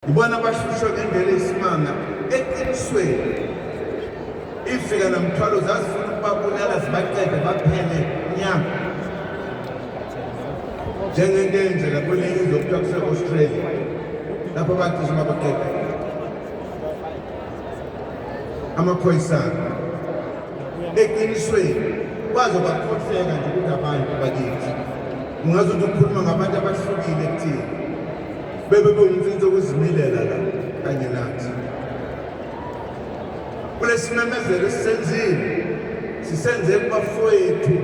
ibona abashushwa ngendlela esimanga eqinisweni. Ifika nomthwalo zazifuna ukubabulala zibaqede baphele nyanga. Njengento eyenzeka kwelinye izwe okuthiwa kuse-Australia lapho bacishe babaqeda amaphoyisana. Eqinisweni kwaze kwakhohleka nje ukuthi abantu bakithi ungaze uthi ukhuluma ngabantu abahlukile kuthina bebe bomfitho ukuzimilela la kanye nathi. Kulesimemezelo esisenzile sisenze kubafowethu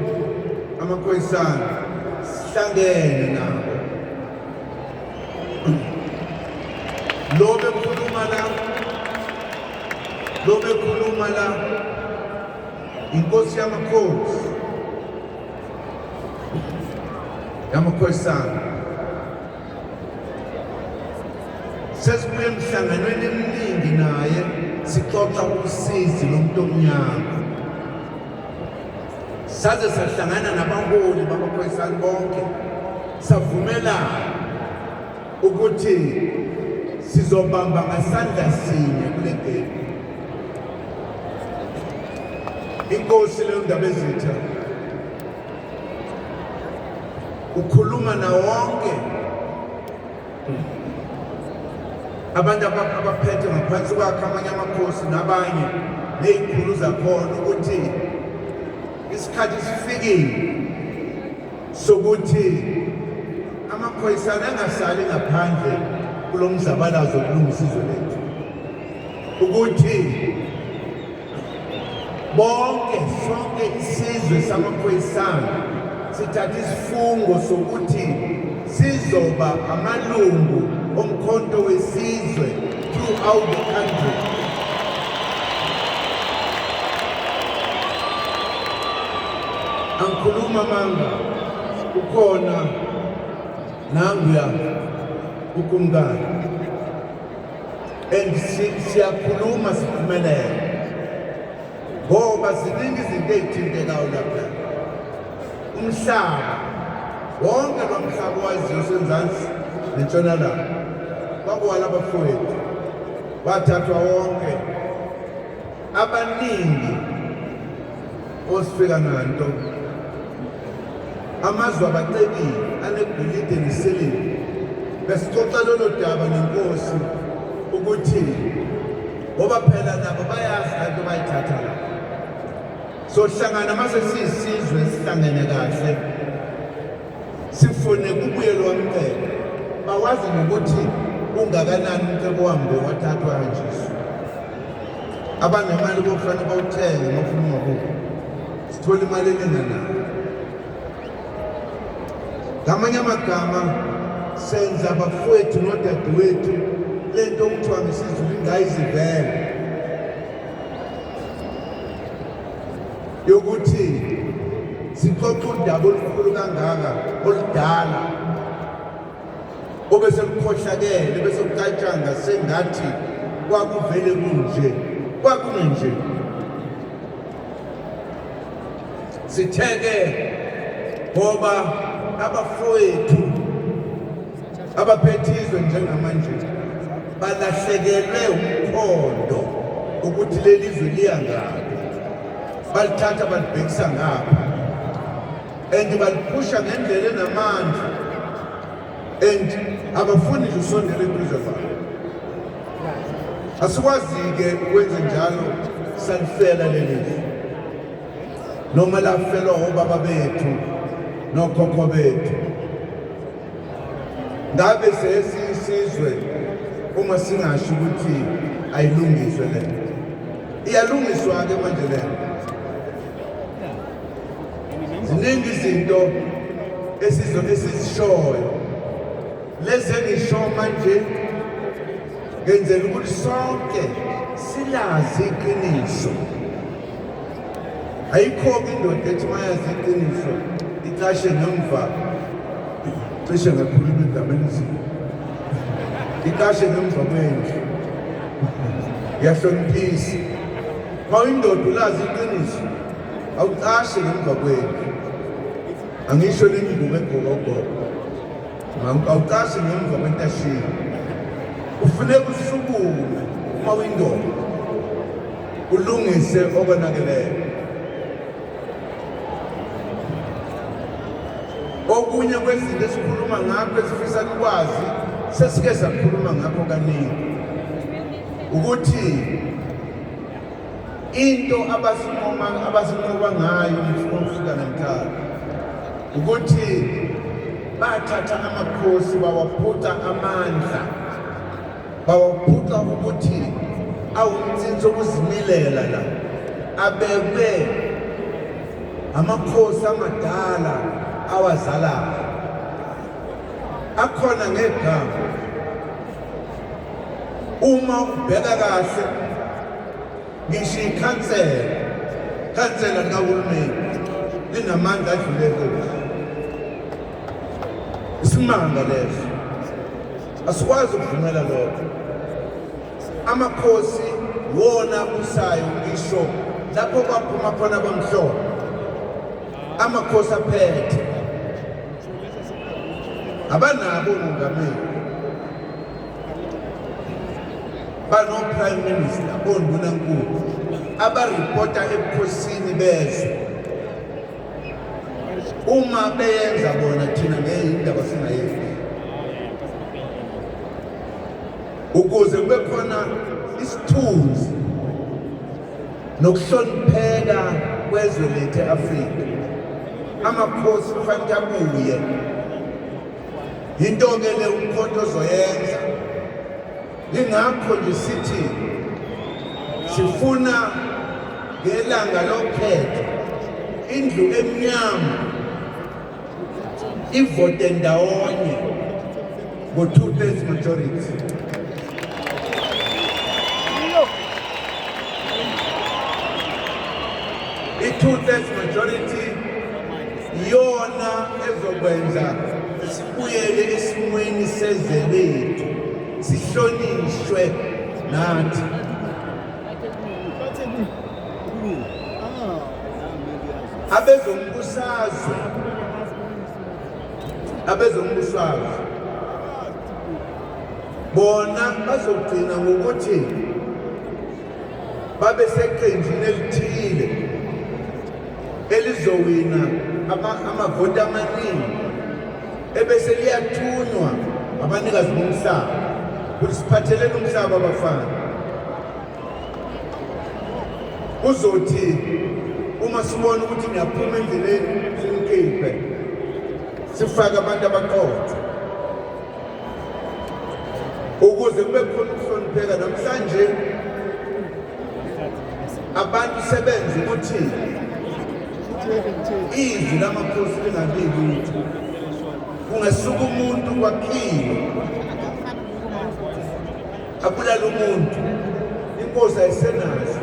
amaphoyisana sihlangene nabo. Lo bekhuluma la inkosi yamakhoyisana. Sesibuye emhlanganweni eminingi naye sixoxa usizi lomuntu omnyama. Saze sahlangana nabaholi bamakhoyisana bonke savumelana ukuthi sizobamba ngasandla sinye kule gate. Inkosi leyo ndaba ezitha ukhuluma na wonke abantu abaphethe ngaphansi kwakhe amanye amakhosi nabanye nezikhulu zakhona ukuthi isikhathi sifikile sokuthi amaphoyisana angasali ngaphandle kulo mzabalazo wokulungisa izwe lethu, ukuthi bonke sonke isizwe samaphoyisana sithatha isifungo sokuthi sizoba amalungu omkhonto wesizwe throughout the country. Angikhuluma manga ukhona nanguya ukumkani and siyakhuluma siphumelele ngoba ziningi izinto ezithintekayo lapha. Umhlaba wonke lo mhlaba waziyo senzansi nentshonalanga kwakuwala abafowethu wathathwa wonke. Abaningi osifika nanto amazwe abacebile anegolide nesiliva. Besixoxa lolo daba nenkosi ukuthi ngoba phela nabo bayazi kanti bayithatha la. Sohlangana mase siyisizwe sihlangene kahle sifune kubuyelwa umcebo. Bawazi nokuthi ungakanani umcebo wami ngowathathwa kanjesu. Abanemali bokufanele bawuthenge ngofuna umabhuku sithola imali engenanayo. Ngamanye amagama senza abafowethu nodadewethu lento okuthiwa ngesizulu ingayizivele yokuthi sixoxa udaba olukhulu kangaka oludala obese lukhohlakele bese kucatshanga sengathi kwakuvele kunje kwakunje. Sitheke ngoba abafowethu abaphethizwe njengamanje balahlekelwe umkhondo ukuthi leli zwe liya ngaphi. Balithatha balibhekisa ngapha and baliphusha ngendlela enamandla and abafuni nje usondele eduze kwabo. Asikwazi-ke ukwenza njalo salifela leli zwe noma lafelwa obaba bethu nokhokho bethu. Ngabe sesiyisizwe uma singasho ukuthi ayilungiswe lento. Iyalungiswa-ke manje lento. Ziningi izinto esizishoyo. Lezi engisho manje ngenzela ukuthi sonke silazi iqiniso. Ayikho-ke indoda ethi mayazi iqiniso icashe ngemva. Cishe ngakhuluma egameni zini. Icashe ngemva kwendlu. Yahloniphisa. Uma indoda ulazi iqiniso awucashe ngemva kwendlu. Angisho lengubo egogogogo. Awucashe ngemva kwentashini. kufuneka usukume uma uyindoda ulungise okonakeleyo. Okunye kwezinto esikhuluma ngakho esifisa ukwazi sesike sakhuluma ngakho kaningi ukuthi into abasinqoba ngayo umfika namhlanje ukuthi bathatha amakhosi bawaphutha amandla, bawaphuca ukuthi awumthinso okuzimilela la abekwe amakhosi amadala awazalayo akhona ngegama. Uma ubheka kahle ngisho ikhansela likahulumeni linamandla adlulele isimanga leso, asikwazi ukuvumela lokho. Amakhosi wona usayo ngisho lapho kwaphuma khona abamhlophe, amakhosi aphethe abanabo umongameli, bano-prime minister, bondunankulu abaripota ebukhosini bezwe. Uma beyenza bona thina ngeyindaba singayenzi, ukuze kube khona isithunzi nokuhlonipheka kwezwe lethu e-Afrika. Amakhosi kufanele abuye. Into-ke le umkhonto ozoyenza, ingakho nje sithi sifuna ngelanga lokhetho indlu emnyama ivote ndawonye ngo-2/3 majority. I-2/3 majority iyona ezokwenza sibuyele esimweni sezwe lethu, sihlonishwe nathi. Abezombusazwe bona bazogcina ngokuthi babe seqenjini elithile elizowina amavoti amaningi ebese liyathunywa abanikazi bomhlaba ukuthi siphathelele umhlaba abafana. Uzothi uma sibona ukuthi niyaphuma endleleni simkhiphe, sifake abantu abaqotho ukuze kube khona ukuhlonipheka. Namhlanje abantu sebenza ukuthi izwi lamakhosi lingabiki lutho, kungesuka umuntu kwakhiwe abulala umuntu, inkosi ayisenazo,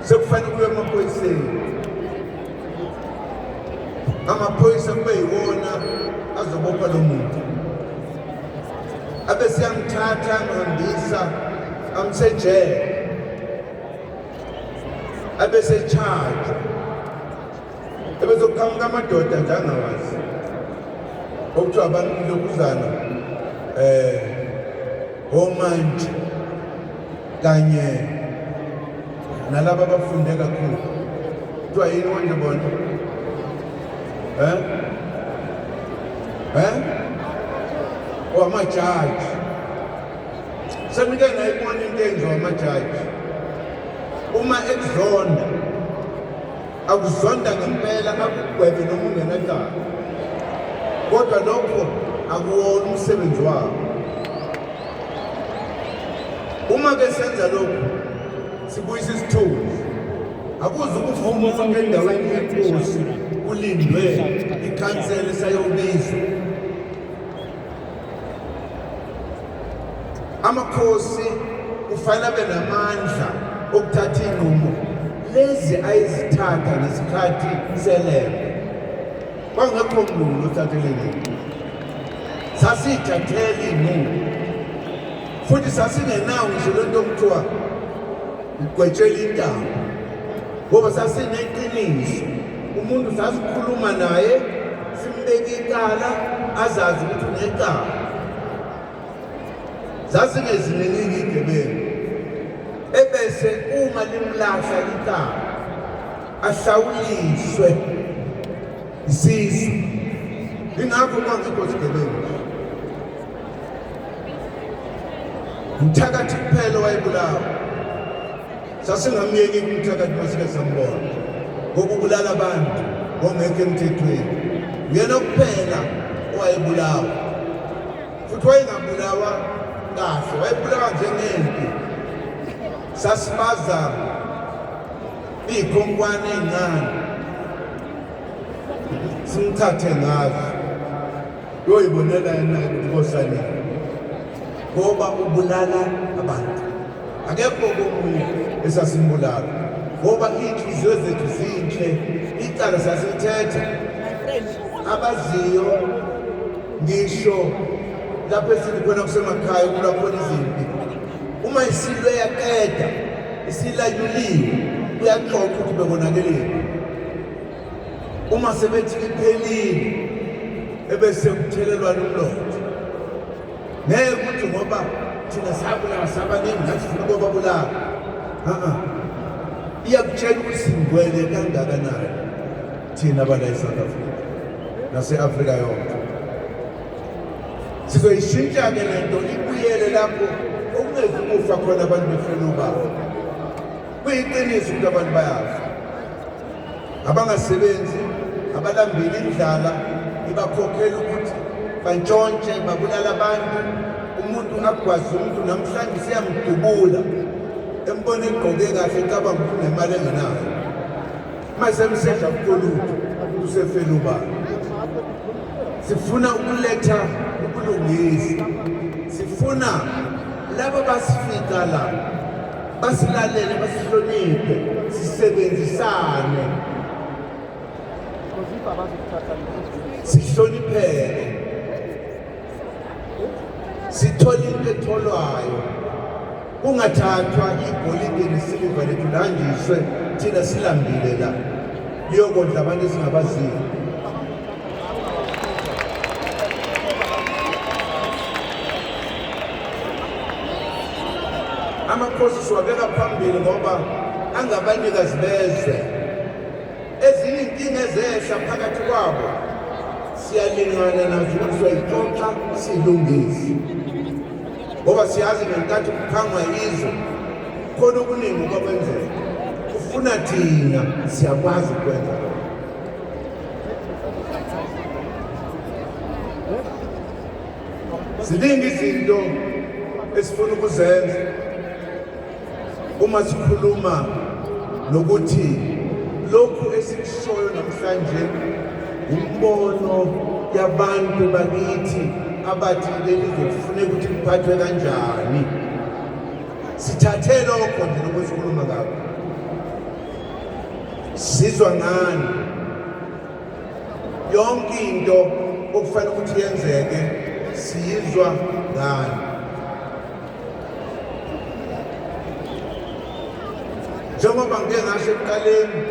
sekufanele kube emaphoyiseni. Amaphoyisa kube yiwona azobopha lo muntu, abe siyamthatha amhambisa amsejele, abe secharge, ebezoqhamuka amadoda nje angawazi okuthiwa abantu lokuzana omantshi kanye nalabo abafunde kakhulu kuthiwa yini konje bona amajaji. Senike nayibona into enziwa amajaji. Uma ekuzonda akuzonda ngempela, akugwebe noma ungenacala, kodwa lokho akuwona umsebenzi wabo. Uma ke senza lokho sibuyisa isithunzi, akuze ukuvuma umuntu endaweni yenkosi ulindwe ikhansela sayobizwa. Amakhosi kufanele abe namandla okuthatha inqumo lezi ayizithatha ngesikhathi selembe. Kwangekho mlungu othathelele, sasiyithathela inqumo futhi sasingenawo ngisho lento okuthiwa ugwetshela intamo, ngoba sasineqiniso. Umuntu sasikhuluma naye simbeka icala azazi ukuthi unecala. zazingeziningi igebengu ebese uma limlahla ikhaya ahlawuliswe isisu. Ingakho kwangekho sigebengu. Umthakathi kuphela wayebulawa. Sasingamyeki umthakathi masike sambona ngokubulala abantu ngongekho emthethweni. Uyena kuphela owayebulawa. Futhi wayengabulawa kahle, wayebulawa njengempi. Sasibaza ikhonkwane encane simthathe ngazo yoyibonela yena ukosani ngoba ubulala abantu. Akekho komunye esasimbulala ngoba inhliziyo zethu zinhle, icala sasithetha abaziyo ngisho lapho esithi khona kusemakhaya kula khona izimpi. Uma isilwe yaqeda isilayuliwe uyaxoxa ukuthi bekonakeleni. Uma sebethi iphelile ebese kuthelelwana umlotha. Ngeke ukuthi ngoba thina sabulawa sabaningi nathi sifuna ukubabulala. Iyakutshela ukuthi singcwele kangakanani thina abala eSouth Africa nase-Afrika yonke. Sizoyishintsha-ke lento ibuyele lapho okungeke ukufa khona abantu befuna ubaba. Kuyiqiniso ukuthi abantu bayafa, abangasebenzi, abalambile indlala ibakhokhela ukuthi bantshontshe babulala abantu. Umuntu akwazi umuntu namhlanje siyamdubula embone egqoke kahle ecabanga ukuthi nemali engenayo. Mase semsedla kukolutho usefela ubaba. Sifuna ukuletha ubulungisa. Sifuna laba basifika la basilalele, basihloniphe, sisebenzisane, sihlonipheke, sithole into etholwayo. Kungathathwa igolide nesiliva lethu lanjiswe thina silambile la liyokondla abantu esingabaziyo. Amakhosi siwabeka phambili ngoba angabanikazi bezwe. Ezinye inkinga ezehla phakathi kwabo siyalingana nazo ukuthi soyixoxa silungise, ngoba siyazi ngenkathi kukhangwa izwe khona okuningi okwenzeka. Ufuna thina siyakwazi ukwenza lokho. Ziningi izinto esifuna ukuzenza uma sikhuluma nokuthi lokhu esikushoyo namhlanje umbono yabantu bakithi abathi leli kufuneka ukuthi liphathwe kanjani. Sithathe lokho nje lokusikhuluma ngakho. Sizwa ngani yonke into okufanele ukuthi yenzeke siyizwa ngani. Njengoba ngike ngasho ekuqaleni,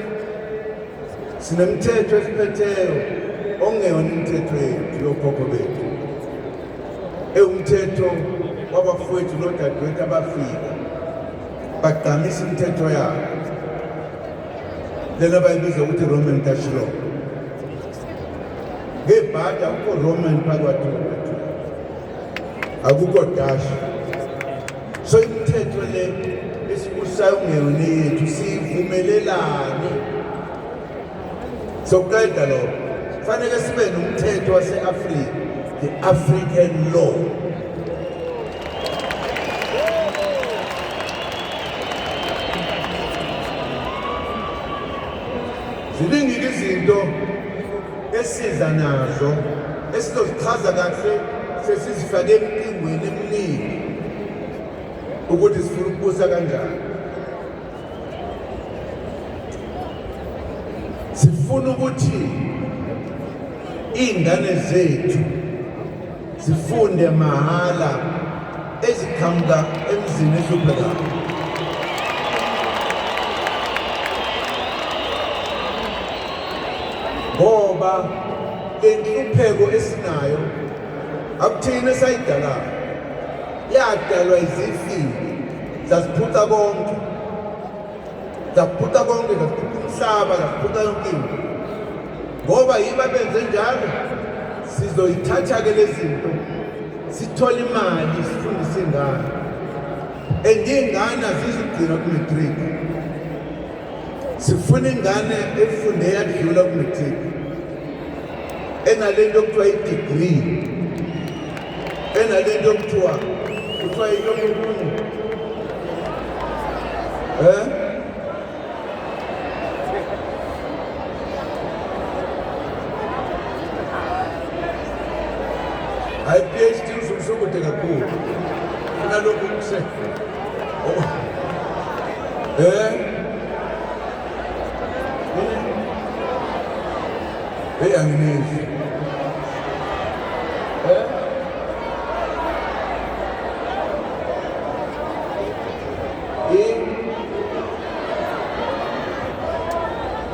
sinemthetho esiphetheyo ongeyona imithetho yethu yokhokho bethu. Ewumthetho wabafowethu nodadewethu abafika bagqamisa imithetho yabo. Lena bayibiza ukuthi Roman Dutch law. Ngebhadi akukho Roman phakathi kwethu, akukho Dutch. So imithetho le esibusayo ngeyona yethu sivumelelane. Sokuqeda lokho kufanele sibe nomthetho wase-Afrika, the African law. Ziningi izinto esiza nazo esizozichaza kahle sesizifake emcingweni eminingi ukuthi sifuna ukubusa kanjani. Sifuna ukuthi iy'ngane zethu zifunde mahhala eziqhamuka emzini ehluphekayo. Ngoba le nhlupheko esinayo akuthina esayidalayo, yadalwa izifile zasiphuca konke, zasiphuca umhlaba, zasiphuca yonke into. Ngoba yiba benze njalo, sizoyithatha-ke lezi zinto sithole imali sifundise ingane, and iy'ngane azizugcina ku-matric. Sifuna ingane efunde yadlula ku-matric enalento okuthiwa i-degree, enalento okuthiwa yilokhu hayi PhD usukude kakhulu kunalokhu kuse anginezi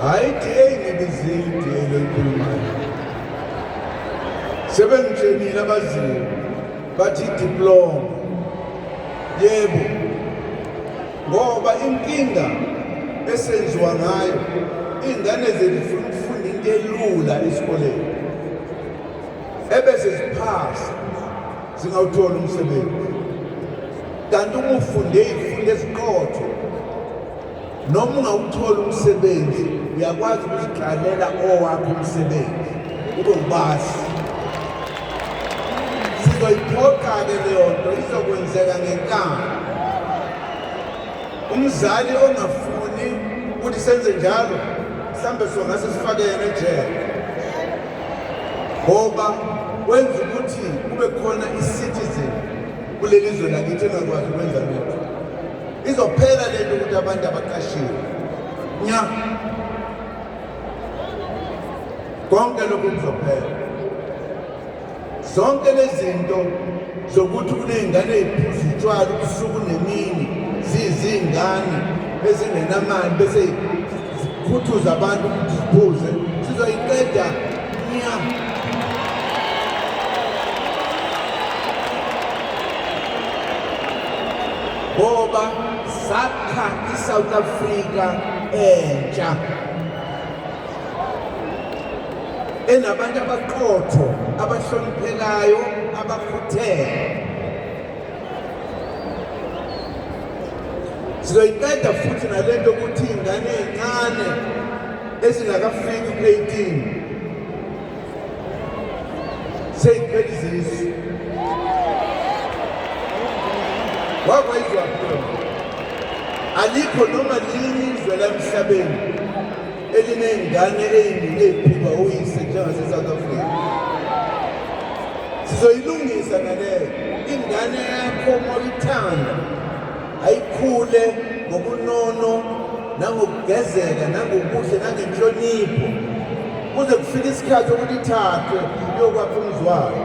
hayi DA ngibizile DA loyikhulumayo. Sebengitshenile abaziyo bathi diploma. Yebo, ngoba inkinga esenziwa ngayo iy'ngane zethu zifuna ukufunda into elula esikoleni ebese ziphasa zingawuthola umsebenzi. Kanti uma ufunde izifundo esiqotho noma ungawuthola umsebenzi uyakwazi ukuziqalela owakho umsebenzi ube ubasi. Sizoyiphoqa-ke leyo nto izokwenzeka ngenkani. Umzali ongafuni ukuthi senze njalo mhlawumbe songase sifake yena ejele, ngoba wenza ukuthi kube khona i-citizen kuleli zwe lakithi engakwazi ukwenza lutho. Izophela lento ukuthi abantu abaqashiwe nya konke lokho kuzophela. Zonke lezi zinto zokuthi kuney'ngane ey'phuza utshwala ubusuku nemini ziyizingane ezingenamali bese zikhuthuza abantu ukuthi ziphuze, sizoyiqeda nya. Ngoba sakha iSouth Africa entsha enabantu abaqotho, abahloniphekayo, abakhuthele. Sizoyiqeda futhi nalento ukuthi iy'ngane ey'ncane ezingakafiki ku-18 sey'phela izisu. Wakwayizwa khona alikho noma linye izwe la emhlabeni eliney'ngane ey'ningi ey'philwa uyise njengase-South Africa. Sizoyilungisa naleyo. Ingane yakho uma uyithanda ayikhule ngobunono nangokugezeka nangokuhle nangenhlonipho kuze kufike isikhathi ukuthi ithathwe iyokwakha umuzi wayo.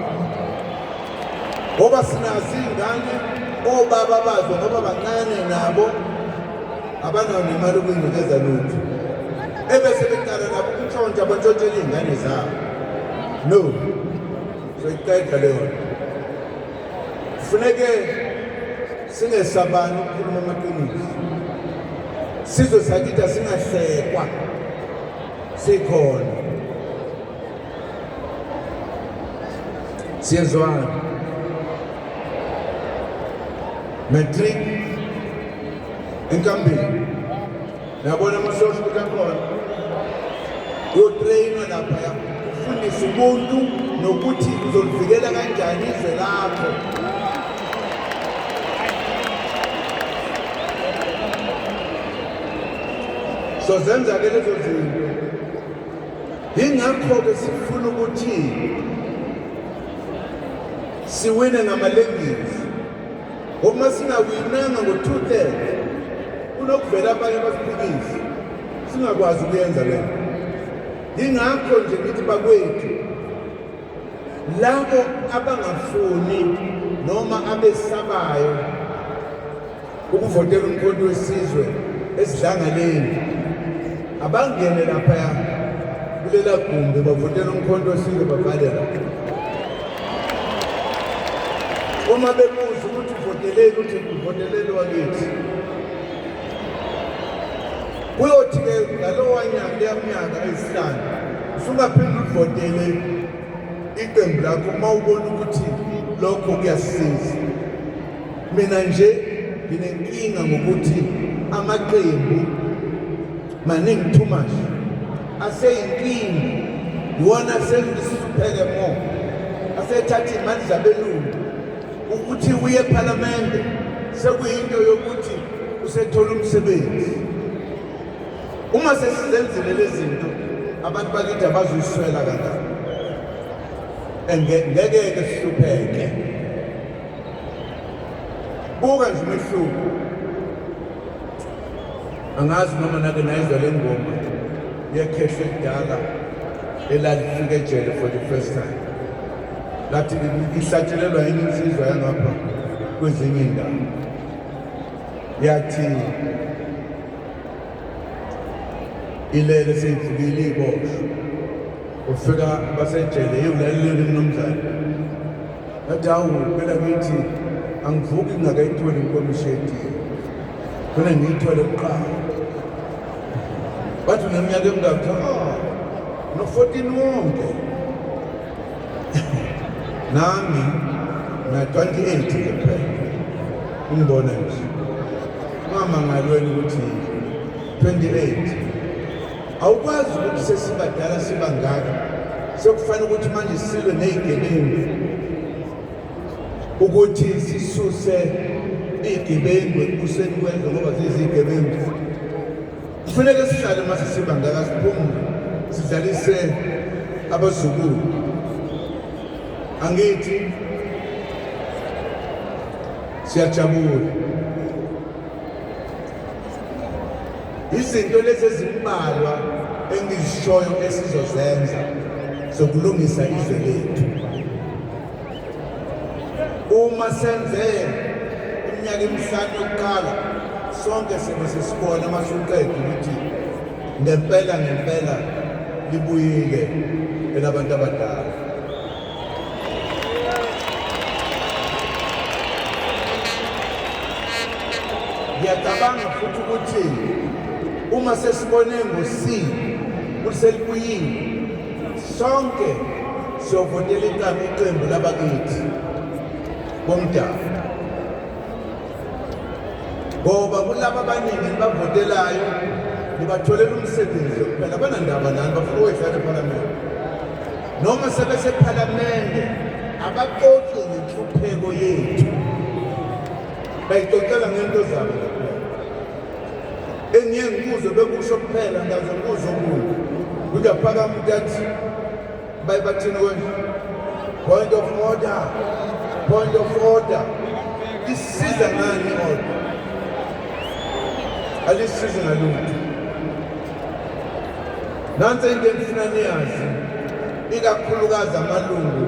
Ngoba sinazo iy'ngane obaba bazo ngoba bancane nabo abanayo nemali yokuyinikeza lutho, ebese beqala nabo ukutshontsha bantshontshele iy'ngane zabo. No, soyiqeda leyo nto. Kufuneke singesabani ukukhuluma amaqiniso. Sizwe sakithi asingahlekwa, sikhona. Siyezwana. Matric enkambeni yabona amasosha ukuthi akhona uyotreyinwa laphaya ufundise umuntu nokuthi uzolivikela kanjani izwe lakho. So zenza-ke lezo zinto. Yingakho-ke sifuna ukuthi siwine ngamalengisi. Uma singawinanga ngo-2/3 kunokuvela abanye basiphikise singakwazi ukuyenza lento. Yingakho nje ngithi bakwethu labo abangafuni noma abesabayo ukuvotela umkhonto wesizwe esidlangaleni abangene laphaya kulela gumbi bavotela umkhonto wesizwe bavale lapha. Uma bebuza ukuthi ungayivoteleli ukuthi uvotelele wakithi. Kuyothi-ke ngalowa nyaka leya minyaka eyisihlanu usungaphinde ulivotele iqembu lakho uma ubona ukuthi lokho kuyasiza. Mina nje nginenkinga ngokuthi amaqembu maningi too much aseyinkinga, yiwona sengisuphele more, asethatha imali zabelungu ukuthi uye ephalamende sekuyinto yokuthi usethola umsebenzi. Uma sesizenzile lezi zinto abantu bakithi abazuyiswela kangaka, ngeke sihlupheke. Buka nje umehluko. Angazi noma nake nayizwa le ngoma yekhehla ekudala elalifika ejele for the first time. Lathi ihlatshelelwa yini insizwa yangapha kwezinye indawo. Yathi ilele seyifikile iboshwe. Ufika basejele yewulaleli mnumzane. Yathi hawu phela ngithi angivuki ngingakayitholi inkomishi yetiye. Khona ngiyithole kuqala. Bathi neminyaka emingaki? No-14 wonke. Nami na-28 kuphela. Ungibona nje. Ungamangalweni ukuthi 28. Awukwazi ukuthi sesibadala sibangaka. Sekufanele ukuthi manje silwe ney'gebengu. Ukuthi sisuse iy'gebengu ekuseni kwendlu ngoba ziyizigebengu. Kufanele sihlale mase sibangaka siphumule, sidlalise abazukulu. Angithi siyajabula. Izinto lezi ezimbalwa engizishoyo esizozenza zokulungisa izwe lethu. Uma senze iminyaka emihlanu yokuqala sonke sibe sesibona masuqeda ukuthi ngempela libuyile elabantu abadala. Ngiyacabanga futhi ukuthi uma sesibone ngosi ukuthi selibuyile sonke siyovotela iqembu labakithi bomdabu. Ngoba kulabo abaningi bavotelayo nibatholela umsebenzi kuphela, abanandaba nani, bafuna ukuyidlala ephalamende. Noma sebesephalamende abaxoxi ngenhlupheko yethu, bayixoxela ngento zabo kuphela. Engiye ngibuze bekusho kuphela ngaze ngibuze okunye ukuthi aphakama umuntu athi bayibathini kwenje point of order. Isisiza ngani order? Alisize ngalutho. Nansi into engifuna niyazi, ikakhulukazi amalungu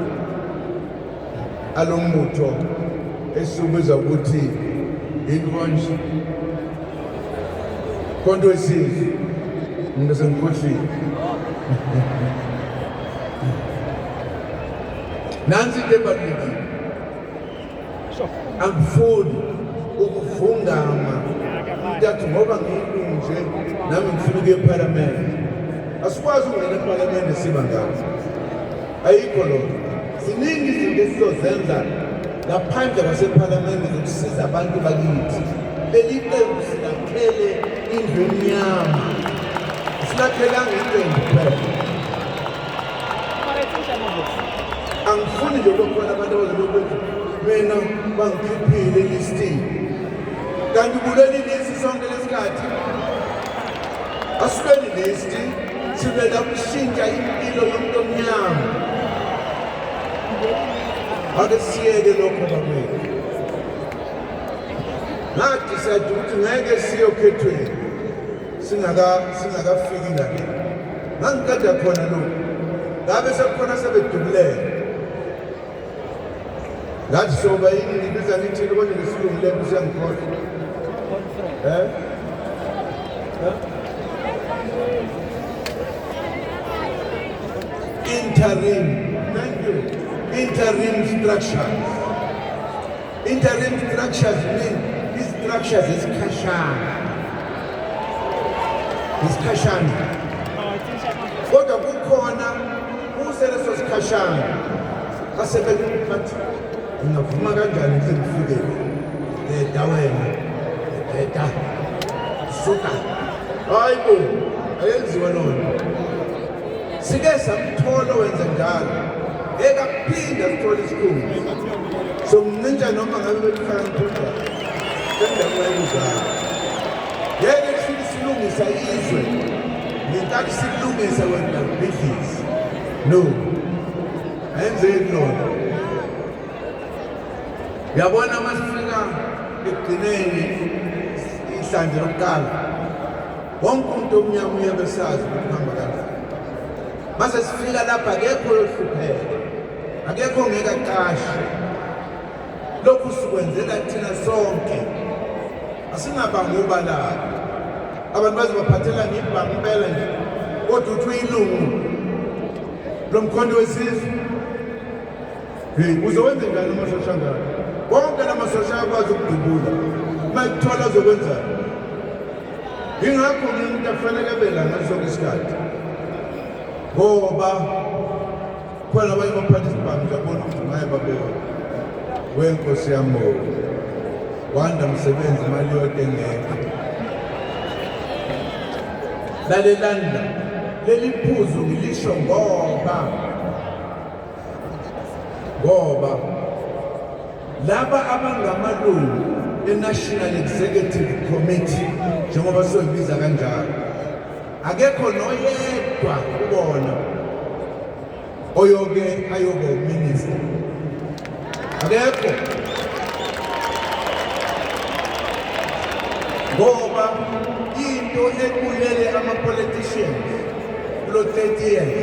alombutho esikubiza ukuthi inkonje konto wesizwe. Mina sengikhohlile. Nansi into ebalulekile, angifuni ukuvungama ukuthi ngoba ngiyilungu nje nami ngifuna ukuya ephalamende. Asikwazi ukungena ephalamende sibangaka. Ayikho lokho. Ziningi izinto esizozenza ngaphandle kwasephalamende zokusiza abantu bakithi. Leli qembu silakhele indlu emnyama, silakhelanga iqembu kuphela. Angifuni nje ukukhona abantu abazobe mina bangikhiphile elistini. Kanti kuleli listi sonke lesikhathi asibeni listi sivela kushintsha impilo yomuntu omnyama. Ake siyeke lokho bakwethu. Ngathi sathi ukuthi ngeke siye okhethweni singakafiki ngale. Ngangikade khona lokho. Ngabe sekukhona sebedubulele. Ngathi soba yini ngibiza ngithini konje ngesilungu leyo siyangikhohlwa. Interim structures. Interim structures mean i-structures esikhashana. Isikhashana. Kodwa kukhona useleso sikhashana. Bathi ngingavuma kanjani ukuthi ngifike leda wena leda suka hayibo ayenziwa lona sike samthola wenza njalo ekaphinda sithola isikhulu so mninja noma ngabe befana ntunda sendakwayuzana yeke sifike silungisa izwe ngenkathi silungisa wena bidlisi no ayenzeki lona. Yabona masifika ekugcineni ihlandla lokuqala wonke umuntu omnyama uyabesazi ukuthi uhamba kanjani. Mase sifika lapha akekho yohlupheka, akekho ongeke aqashe. Lokhu sikwenzela thina sonke, asingabanga ubalala. Abantu bazobaphathela ngibhanga impela nje kodwa uthi uyilungu lo mkhonto wesizwe. Uzowenza njani amasosha ngalo? Wonke lamasosha akwazi ukudubula uma kuthola azokwenzani. Yingakho umuntu afanele abe la ngaso sonke isikhathi ngoba khona abanye baphathi isibhamu ngiyabona ukuthi ngaye babeka wenkosi yami wanda msebenzi imali yonke engekho lalelanda leli phuzu ngilisho ngoba laba abangamalungu e-National Executive Committee njengoba sizoyibiza kanjalo akekho noyedwa kubona oyoke ayoba uminister akekho ngoba into ekulele ama-politicians kulo 30 years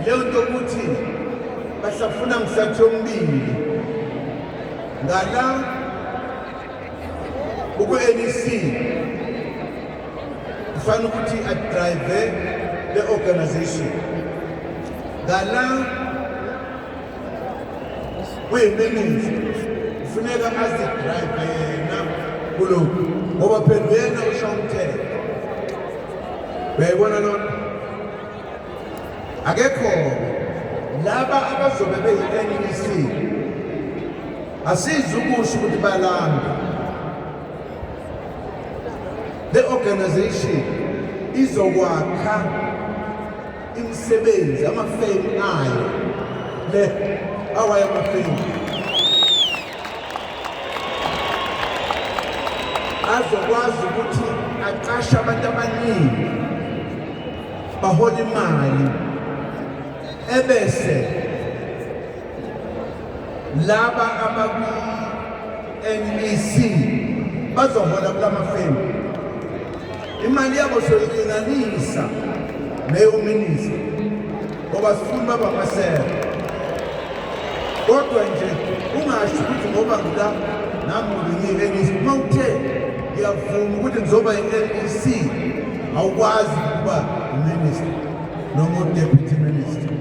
leyo nto ukuthi bahlafuna ngisathi yombili ngala uku-NEC kufanele ukuthi adrive le organization ngala kuyimininzi kufuneka azidrive yena kulokhu ngoba phela yena usho umthetho. Uyayibona lona akekho laba abazobe beyi-NEC asizukusho ukuthi balambe. The organization izokwakha imisebenzi amafemu ayo le awaye amafemu azokwazi ukuthi aqashe abantu abaningi bahola imali ebese laba abaku-NEC bazohola kulamafemu imali yabo soyilinganisa neyominisa ngoba sifuna baba amasela kodwa nje ungasho ukuthi ngoba ngila nami ngiyi-NEC uma uthe ngiyavuma ukuthi ngizoba yi-NEC awukwazi ukuba uminister noma u-deputy minister.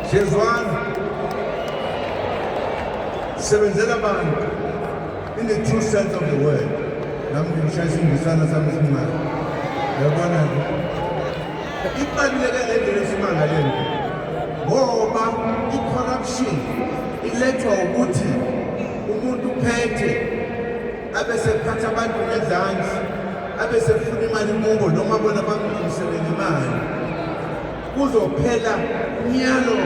Siyezwana sisebenzela abantu in the true sense of the word. Nami ngishaya isingisana sami esimanga yabona ibaluleke ngendlela esimangaleni ngoba i-corruption ilethwa ukuthi umuntu uphethe abesephatha abantu ngezansi abesefuna imali kubo noma bona bamlungiselele imali kuzophela umyalo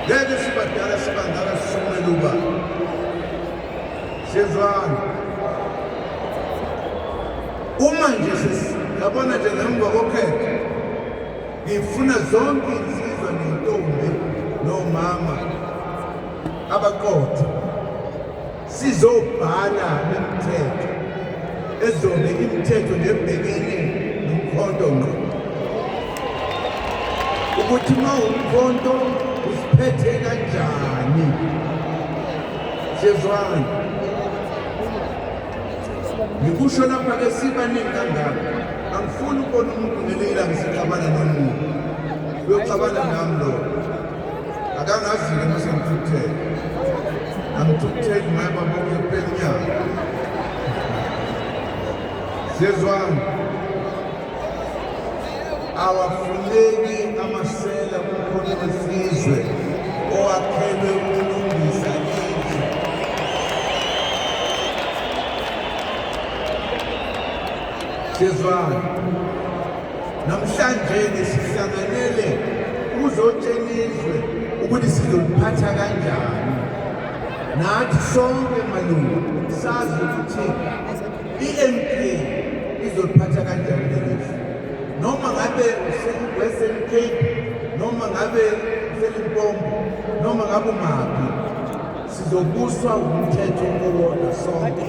ngeke sibadala sibangaka sisomela uba siyezwana uma nje yabona nje ngemva kokhetho ngifuna zonke insizwa nentombi nomama abaqotho sizobhala imithetho ezobe imithetho lebhekene nomkhonto ngqo ukuthi uma umkhonto usiphethe kanjani. Siyezwana ngikusho lapha-ke sibaningi kangaka angifuni ukubona umuntu ngelinye ngisixabana nomuntu uyoxabana nami lo akangazi-ke masengithukuthele I'm to take my Baba Penya. There's one. Our Fulegi Amasela Mukona Sizwe, or Akebe Ulungisa. There's one. Namhlanje sihlanganele uzotshenizwe ukuthi sizoliphatha kanjani. Nathi sonke malungu sazi ukuthi i-MP izoliphatha kanjani lelifa. Noma ngabe useWestern Cape, noma ngabe useLimpopo, noma ngabe umaphi, sizobuswa umthetho owodwa sonke.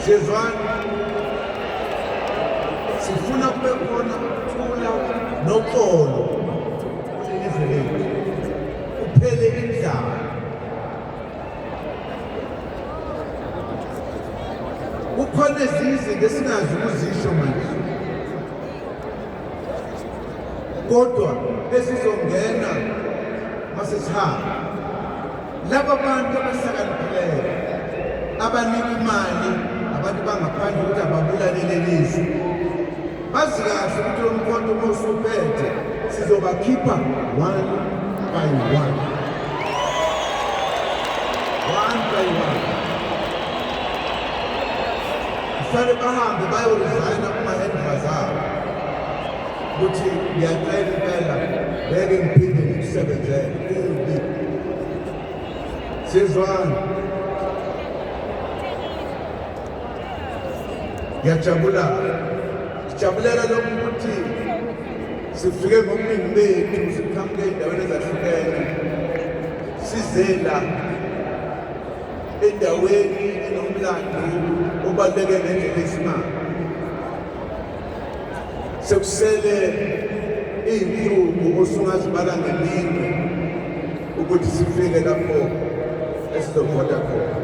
Siyezwana? Sifuna kube khona ukuthula noxolo kulelizwe lethu. Kuphele indlala. Kukhona ezinye izinto esingazi ukuzisho manje. Kodwa esizongena masesihamba. Laba bantu abahlakaniphileyo, abanika imali, abantu bangaphandle ukuthi ababulale lelizwe. Bazi kahle ukuthi lo mkhonto uma usuphethe, sizobakhipha one by one. One by one. Kufanele bahambe bayoresigna kuma-handlers abo. Ukuthi ngiyacela impela, ngeke ngiphinde ngikusebenzele. Kubi. Sizwana. Sijabulela lokhu ukuthi sifike ngobuningi bethu, siqhamuke ey'ndaweni ezahlukene, sizela endaweni enomlando obaluleke ngendlela esimanga. Sekusele iy'nsuku osungazibala ngeminwe ukuthi sifike lapho esizovota khona.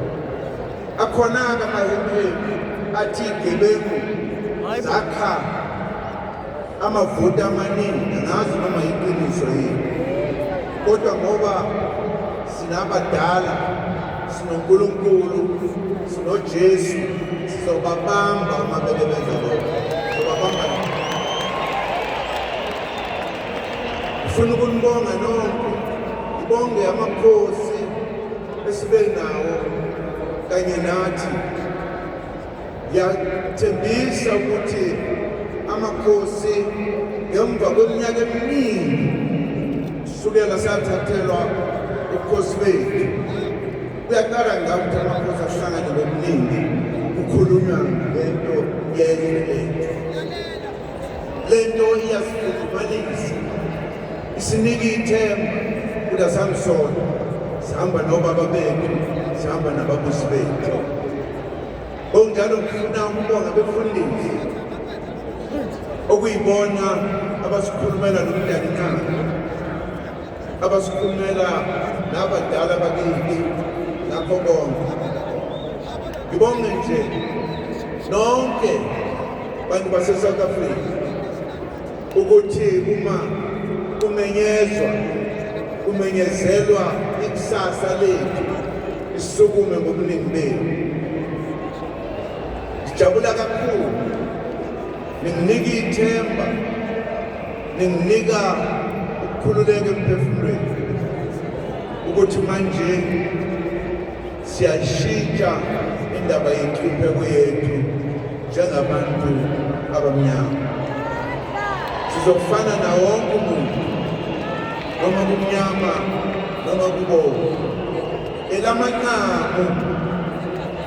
Akhona-ke amahempeli athi igebengu zakha amavoti amaningi, angazi noma yiqiniso yini. Kodwa ngoba sinabadala, sinoNkulunkulu, sinoJesu, sizobabamba uma bebenza lokho. Sizobabamba. Ngifuna ukunibonga nonke, ngibonge amakhosi esibe nawo kanye nathi. Ngiyathembisa ukuthi amakhosi ngemva kweminyaka eminingi kusukela sathathelwa ubukhosi bethu, kuyaqala ngakuthi amakhosi ahlangane ngobuningi kukhulunywa ngento yezwe lethu. Lento iyasifudumalisa, isinika ithemba ukuthi asamsona, sihamba nobaba bethu, sihamba nababusi bethu. Onjalo ngifuna ukubonga abefundisi okuyibona abasikhulumela nomndeni nami, abasikhulumela nabadala bakithi lapho konke. Ngibonge nje nonke bantu base-South Africa ukuthi uma kumenyezelwa ikusasa lethu, isukume ngobuningi bethu. Ngijabula kakhulu, ninginika ithemba, ninginika ukukhululeka emphefumulweni ukuthi manje siyashintsha indaba yenhlupheko yethu njengabantu abamnyama. Sizofana na wonke umuntu, noma kumnyama noma kubomvu.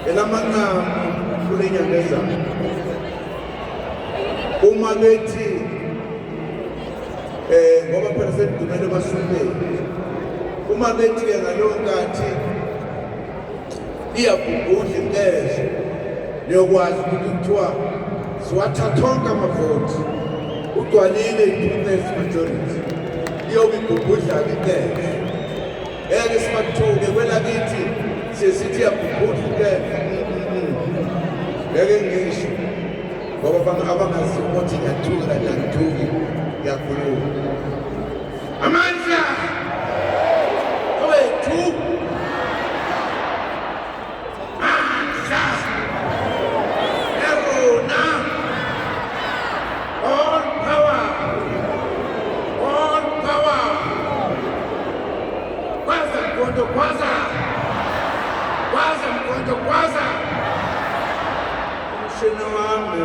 Elamanqamu kule nyanga ezayo. Uma bethi ngoba phela sedumele basumpeli, uma bethi-ke ngaleyo nkathi iyabhubhudla inkezo, niyokwazi ukuthi kuthiwa siwathatha onke amavoti, ugcwalile i-2/3 majority, iyobe ibhubhudla-ke inkezo. Ngeke sibathuke kwelakithi sesithi iyabhubhudla inkezo. Ngeke ngisho ngoba abangazi ukuthi ngiyathuka kanti angithuki, ngiyakhuluma. Amandla wethu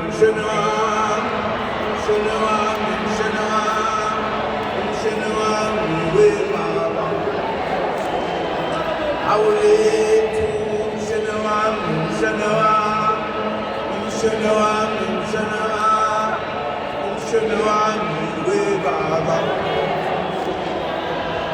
mshini wami, mshini wami, mshini wami, mshini wami webaba. Awulethu mshini wami, mshini wami, mshini wami, mshini wami, mshini wami webaba.